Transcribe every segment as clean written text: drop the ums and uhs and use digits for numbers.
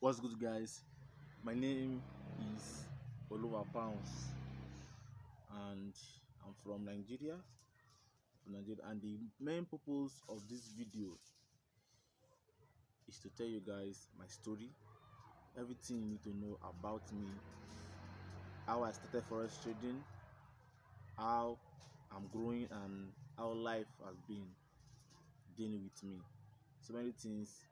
What's good, guys? My name is OLUWA-POUNDS and I'm from Nigeria. And the main purpose of this video is to tell you guys my story, everything you need to know about me, how I started forex trading, how I'm growing, and how life has been dealing with me. So many things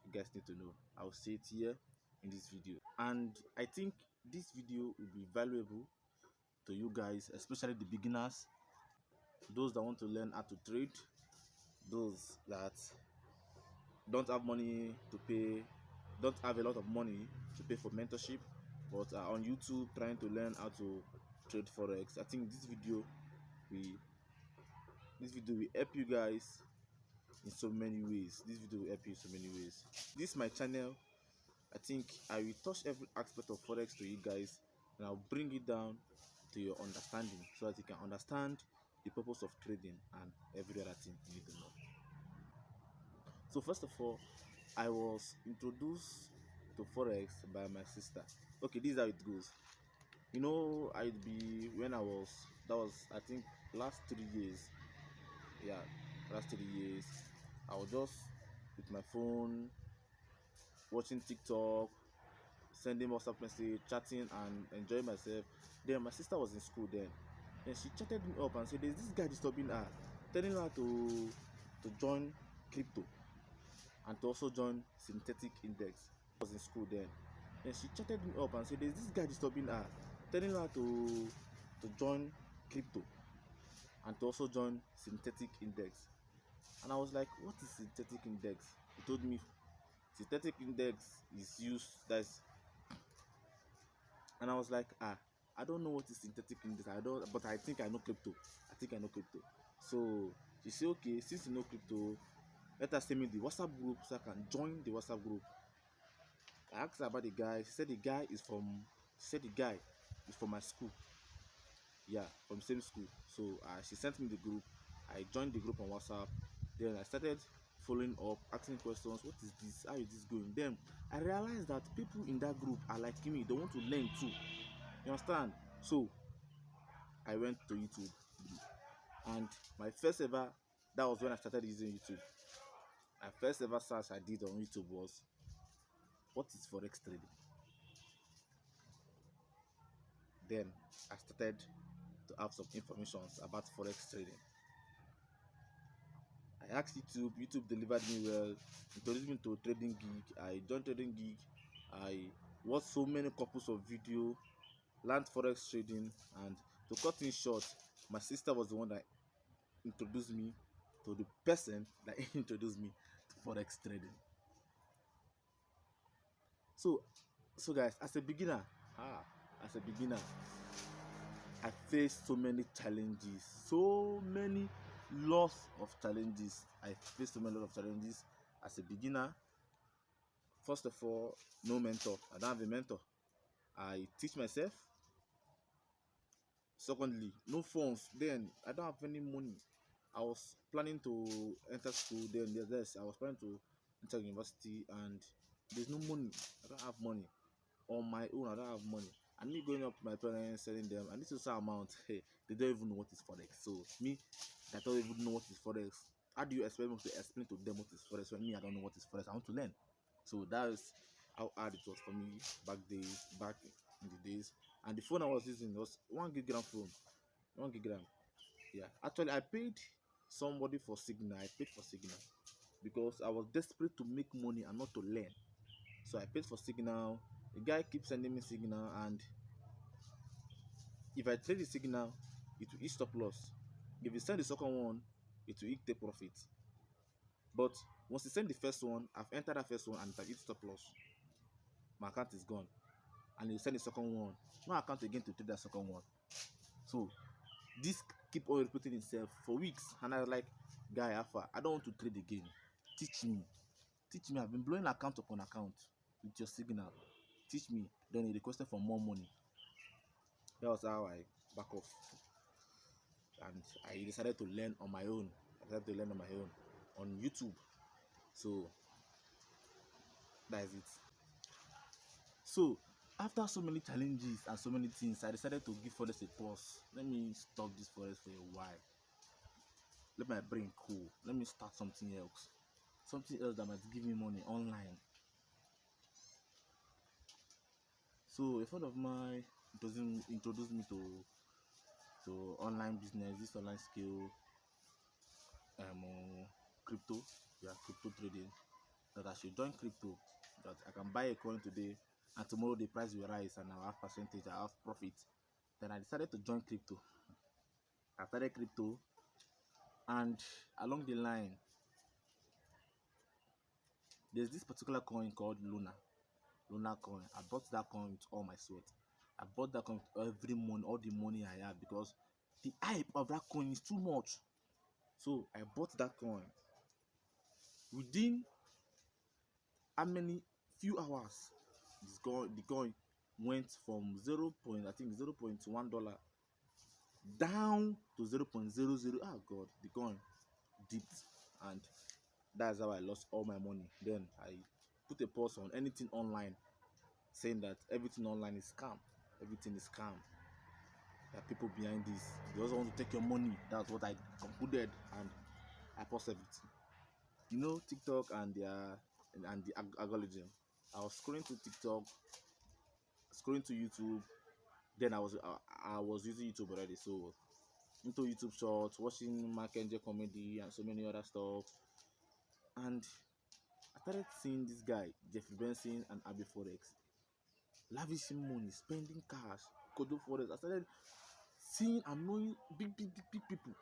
you guys need to know. I'll say it here in this video, and I think this video will be valuable to you guys, especially the beginners, those that want to learn how to trade, those that don't have money to pay, don't have a lot of money to pay for mentorship, but are on YouTube trying to learn how to trade forex. I think this video will help you guys in so many ways. This video will help you in so many ways. This is my channel. I think I will touch every aspect of forex to you guys, and I'll bring it down to your understanding so that you can understand the purpose of trading and every other thing you need to know. So first of all, I was introduced to forex by my sister. Okay, this is how it goes. You know, I'd be when that was I think last 3 years. Yeah, last 3 years. I was just with my phone watching TikTok, sending WhatsApp message, chatting, and enjoying myself. Then my sister was in school then. Then she chatted me up and said, "There's this guy disturbing her, telling her to join crypto and to also join synthetic index." I was in school then. Then she chatted me up and said, "There's this guy disturbing her, telling her to join crypto and to also join synthetic index." And I was like, "What is synthetic index?" He told me synthetic index is used, that's, and I was like, I don't know what is synthetic index. But I think I know crypto. So she said, "Okay, since you know crypto, let us send me the WhatsApp group so I can join the WhatsApp group." I asked her about the guy. She said the guy is from my school. Yeah, from the same school. So she sent me the group. I joined the group on WhatsApp. Then I started following up, asking questions. What is this? How is this going? Then I realized that people in that group are like me. They want to learn too. You understand? So I went to YouTube, and my first ever, that was when I started using YouTube. My first ever search I did on YouTube was, "What is forex trading?" Then I started to have some information about forex trading. I asked YouTube delivered me well, introduced me to Trading Geek. I joined Trading Geek. I watched so many couples of video, learned forex trading, and to cut things short, my sister was the one that introduced me to the person that introduced me to forex trading. So guys, as a beginner, I faced so many challenges, so many lots of challenges. I faced so many lots of challenges as a beginner. First of all, no mentor. I don't have a mentor. I teach myself. Secondly, no funds. Then I don't have any money. I was planning to enter school. Then I was planning to enter university, and there's no money. I don't have money. On my own, I don't have money. And me going up to my parents, telling them, and this is some amount, hey, they don't even know what is forex. So me, that don't even know what is forex. How do you expect me to explain to them what is forex when me, I don't know what is forex? I want to learn. So that is how hard it was for me back in the days. And the phone I was using was 1 gig phone, 1 gig. Yeah, actually, I paid somebody for Signal. I paid for Signal because I was desperate to make money and not to learn. So I paid for Signal. The guy keeps sending me Signal, and if I trade the Signal, it will eat stop loss. If you send the second one, it will eat take profit. But once you send the first one, I've entered that first one and it eats stop loss. My account is gone. And you send the second one, no account again to trade that second one. So this keep on repeating itself for weeks, and I was like, "Guy, Alpha, I don't want to trade again. Teach me. I've been blowing account upon account with your Signal. Teach me." Then he requested for more money. That was how I back off, and I decided to learn on my own. On YouTube. So that is it. So after so many challenges and so many things, I decided to give Forex a pause. Let me stop this Forex for a while. Let my brain cool. Let me start something else. Something else that might give me money online. So a friend of mine doesn't introduce me to online business, this online skill, crypto, yeah, crypto trading. That I should join crypto. That I can buy a coin today, and tomorrow the price will rise, and I'll have percentage, I'll have profit. Then I decided to join crypto. I started crypto, and along the line, there's this particular coin called Luna coin. I bought that coin with all my sweat. I bought that coin with every money, all the money I had, because the hype of that coin is too much. So I bought that coin. Within how many few hours, the coin went from 0.1 dollar down to 0.00. Ah God, the coin dipped, and that's how I lost all my money. Then I put a pause on anything online, saying that everything online is scam. Everything is scam. There are people behind this. They also want to take your money. That's what I concluded, and I paused everything. You know, TikTok and the algorithm. I was scrolling to TikTok, scrolling to YouTube. Then I was using YouTube already, so into YouTube Shorts, watching Mark NJ comedy and so many other stuff. And I started seeing this guy, Jeffrey Benson and Abby Forex, lavishing money, spending cash, Kodo Forex. I started seeing and knowing big people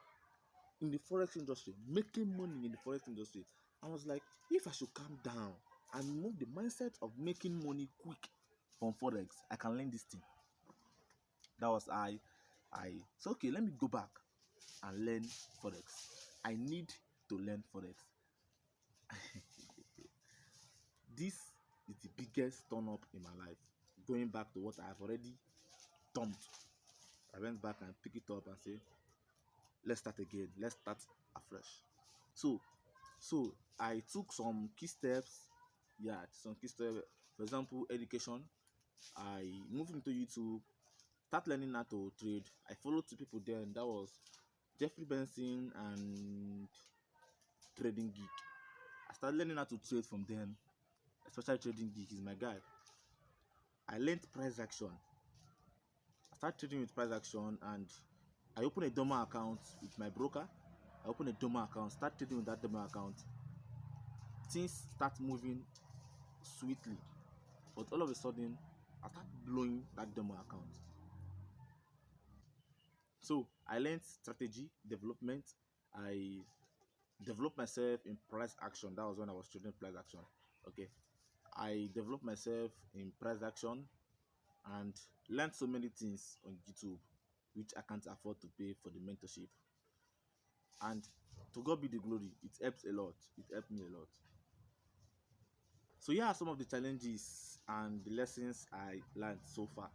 in the Forex industry, making money in the Forex industry. I was like, if I should calm down and move the mindset of making money quick from Forex, I can learn this thing. That was I so okay, let me go back and learn Forex. I need to learn Forex. This is the biggest turn up in my life. Going back to what I've already dumped, I went back and pick it up and say, let's start again. Let's start afresh. So, so I took some key steps. Yeah, some key steps. For example, education. I moved into YouTube, start learning how to trade. I followed two people there, and that was Jeffrey Benson and Trading Geek. I started learning how to trade from them, especially Trading Geek is my guy. I learned price action. I started trading with price action, and I opened a demo account with my broker. I opened a demo account, start trading with that demo account. Things start moving sweetly, but all of a sudden, I start blowing that demo account. So I learned strategy development. I developed myself in price action. That was when I was trading price action. Okay, I developed myself in price action and learned so many things on YouTube, which I can't afford to pay for the mentorship. And to God be the glory, it helps a lot. It helped me a lot. So here are some of the challenges and the lessons I learned so far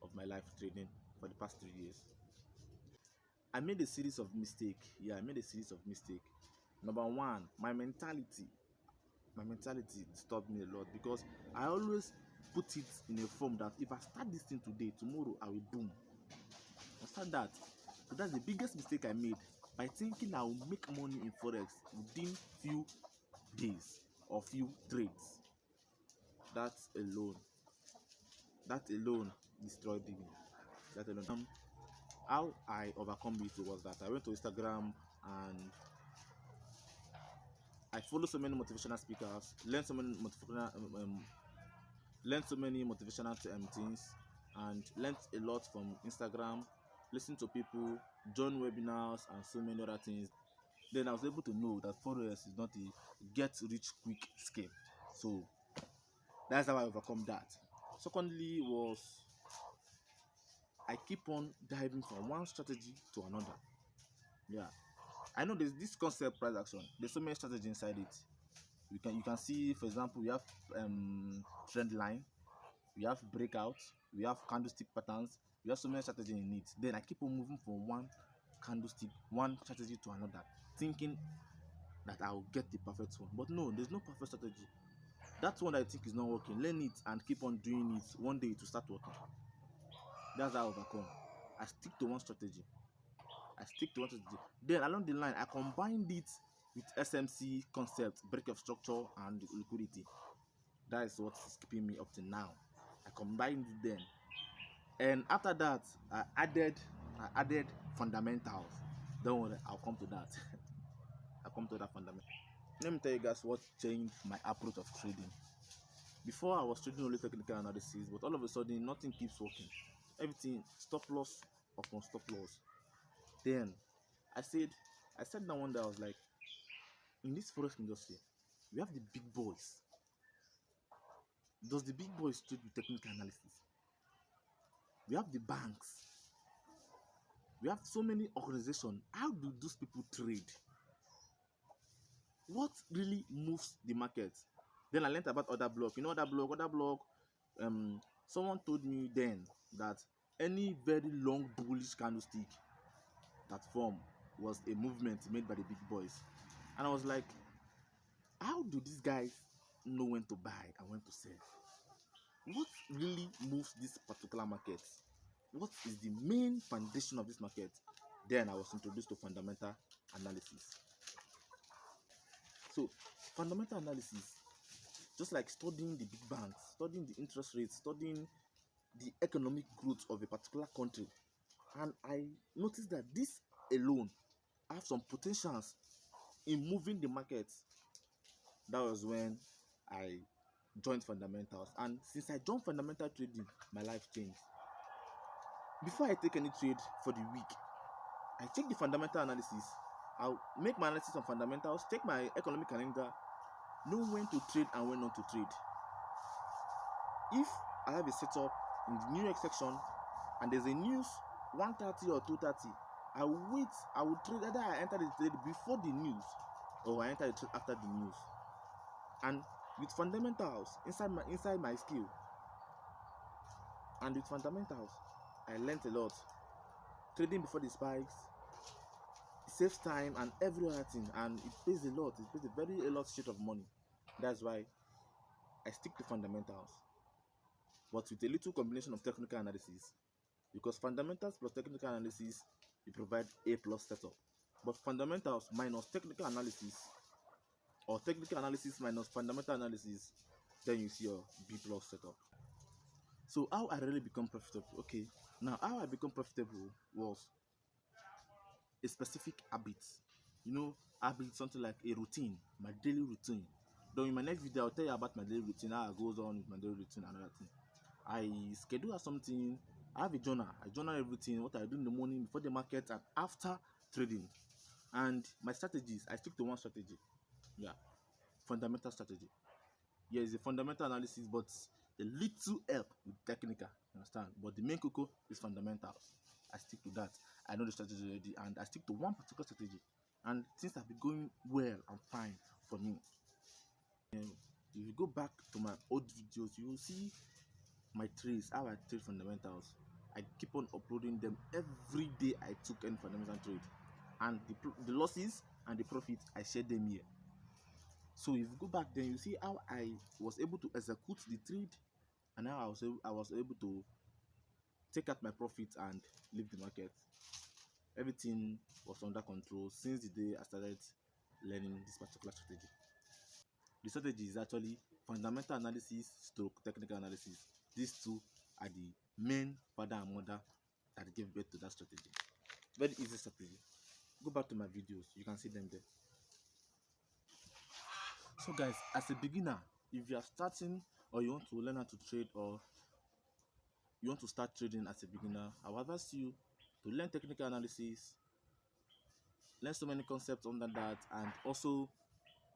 of my life trading for the past 3 years. I made a series of mistakes. Yeah, I made a series of mistakes. Number one, my mentality. My mentality disturbed me a lot because I always put it in a form that if I start this thing today, tomorrow I will boom. I start that. So that's the biggest mistake I made, by thinking I will make money in Forex within few days or few trades. That alone, that alone destroyed me. That alone. How I overcome it was that I went to Instagram and I follow so many motivational speakers, learn so many motivational things, and learned a lot from Instagram, listen to people, join webinars, and so many other things. Then I was able to know that Forex is not a get rich quick scheme. So that's how I overcome that. Secondly was I keep on diving from one strategy to another. Yeah, I know there's this concept price action. There's so many strategies inside it. You can see, for example, we have trend line, we have breakout, we have candlestick patterns, we have so many strategies in it. Then I keep on moving from one candlestick, one strategy to another, thinking that I will get the perfect one. But no, there's no perfect strategy. That one that I think is not working, learn it and keep on doing it. One day it will start working. That's how I overcome. I stick to one strategy. Then along the line, I combined it with SMC concept, break of structure, and liquidity. That is what is keeping me up to now. I combined it then, and after that, I added fundamentals. Don't worry, I'll come to that. I'll come to that fundamental. Let me tell you guys what changed my approach of trading. Before I was trading only technical analysis, but all of a sudden nothing keeps working. Everything stop loss upon stop loss. Then I said down one day, I was like, in this forex industry, we have the big boys. Does the big boys trade with technical analysis? We have the banks. We have so many organizations. How do those people trade? What really moves the market? Then I learned about other block. You know, other block. Someone told me then that any very long bullish candlestick that form was a movement made by the big boys. And I was like, how do these guys know when to buy and when to sell? What really moves this particular market? What is the main foundation of this market? Then I was introduced to fundamental analysis. So fundamental analysis, just like studying the big banks, studying the interest rates, studying the economic growth of a particular country, and I noticed that this alone have some potentials in moving the market. That was when I joined fundamentals, and since I joined fundamental trading, my life changed. Before I take any trade for the week, I check the fundamental analysis. I'll make my analysis on fundamentals, check my economic calendar, know when to trade and when not to trade. If I have a setup in the New York section and there's a news 1:30 or 2:30, I will trade. Either I enter the trade before the news or I enter the trade after the news. And with fundamentals inside my skill, and with fundamentals, I learned a lot. Trading before the spikes, it saves time and every other thing, and it pays a lot. It pays a lot shit of money. That's why I stick to fundamentals, but with a little combination of technical analysis. Because fundamentals plus technical analysis, you provide A plus setup. But fundamentals minus technical analysis, or technical analysis minus fundamental analysis, then you see your B plus setup. So how I really become profitable? Okay, now how I become profitable was a specific habit. You know, habit, something like a routine, my daily routine. Though in my next video, I'll tell you about my daily routine, how it goes on with my daily routine and other thing. I schedule out something. I have a journal. I journal everything, what I do in the morning, before the market, and after trading. And my strategies, I stick to one strategy. Yeah, fundamental strategy. Yeah, it's a fundamental analysis, but a little help with technical. You understand? But the main cocoa is fundamentals. I stick to that. I know the strategy already, and I stick to one particular strategy. And things have been going well and fine for me. And if you go back to my old videos, you will see my trades, how I trade fundamentals. I keep on uploading them every day. I took any fundamental trade, and the losses and the profits, I share them here. So if you go back, then you see how I was able to execute the trade, and how I was able to take out my profits and leave the market. Everything was under control since the day I started learning this particular strategy. The strategy is actually fundamental analysis stroke technical analysis. These two are the main father and mother that gave birth to that strategy. Very easy strategy. Go back to my videos, you can see them there. So guys, as a beginner, if you are starting or you want to learn how to trade, or you want to start trading as a beginner, I would advise you to learn technical analysis, learn so many concepts under that, and also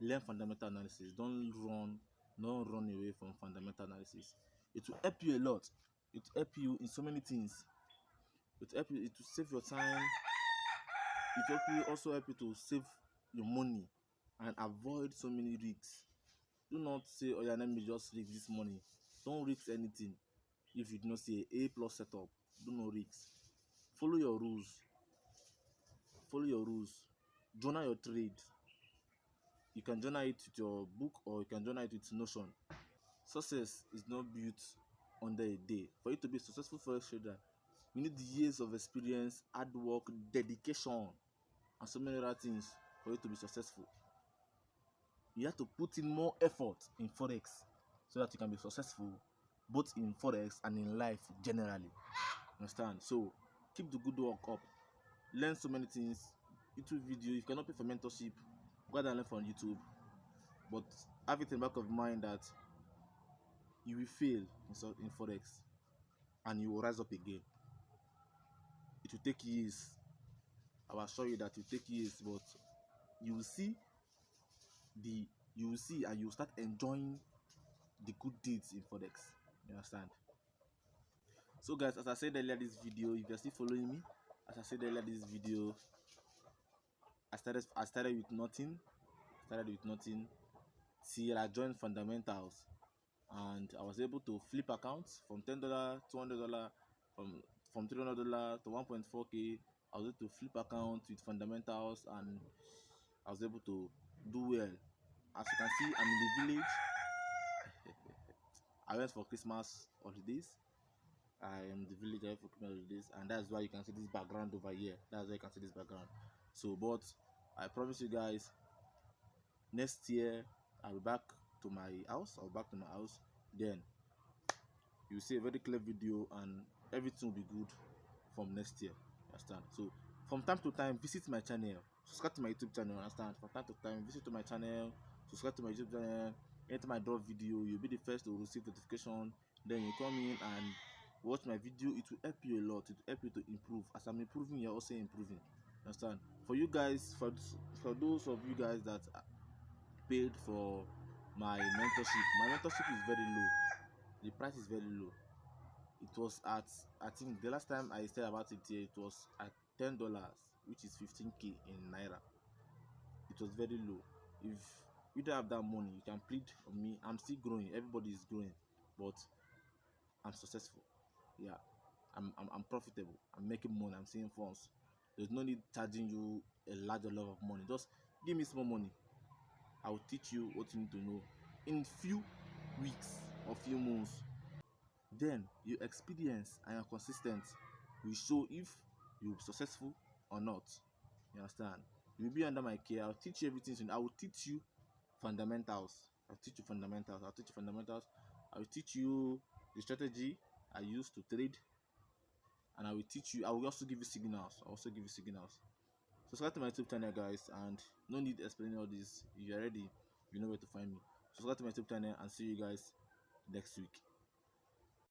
learn fundamental analysis. Don't run away from fundamental analysis. It will help you a lot. It will help you in so many things. It will help you, it will save your time. It will also help you to save your money and avoid so many risks. Do not say, oh yeah, let me just risk this money. Don't risk anything. If you do not see a plus setup, do not risk. Follow your rules. Journal your trade. You can journal it with your book, or you can journal it with Notion. Success is not built under a day. For you to be a successful forex trader, you need years of experience, hard work, dedication, and so many other things for you to be successful. You have to put in more effort in forex so that you can be successful both in forex and in life generally. Understand? So keep the good work up. Learn so many things. YouTube video. If you cannot pay for mentorship, go ahead and learn from YouTube. But have it in the back of mind that you will fail in forex and you will rise up again. It will take years. I will assure you that it will take years, but you will see and you will start enjoying the good deeds in forex. You understand? So guys, as I said earlier this video, if you're still following me, as I said earlier this video, I started with nothing. Till I joined fundamentals, and I was able to flip accounts from $10, $200, from $300 to 1.4k. I was able to flip accounts with fundamentals, and I was able to do well. As you can see, I'm in the village. I went for Christmas holidays. I am the village, I went for Christmas holidays, and that's why you can see this background over here. So, but I promise you guys, next year I'll be back to my house. Then you see a very clear video, and everything will be good from next year. Understand? So from time to time, visit my channel, subscribe to my YouTube channel. Understand? From time to time, visit to my channel, subscribe to my YouTube channel. Anytime I drop video, you'll be the first to receive notification. Then you come in and watch my video. It will help you a lot. It will help you to improve. As I'm improving, you're also improving. Understand? For you guys, for those of you guys that paid for my mentorship is very low. The price is very low. It was at, I think the last time I said about it here, it was at $10, which is 15k in naira. It was very low. If you don't have that money, you can plead on me. I'm still growing. Everybody is growing, but I'm successful. Yeah, I'm profitable. I'm making money. I'm seeing funds. There's no need charging you a larger level of money. Just give me small money. I will teach you what you need to know in few weeks or few months. Then your experience and your consistent will show if you'll be successful or not. You understand? You'll be under my care. I'll teach you everything. I will teach you fundamentals. I'll teach you I will teach you the strategy I use to trade, and I will also give you signals. Subscribe to my YouTube channel, guys, and no need explaining all this. If you're ready, you know where to find me. Subscribe to my YouTube channel, and see you guys next week.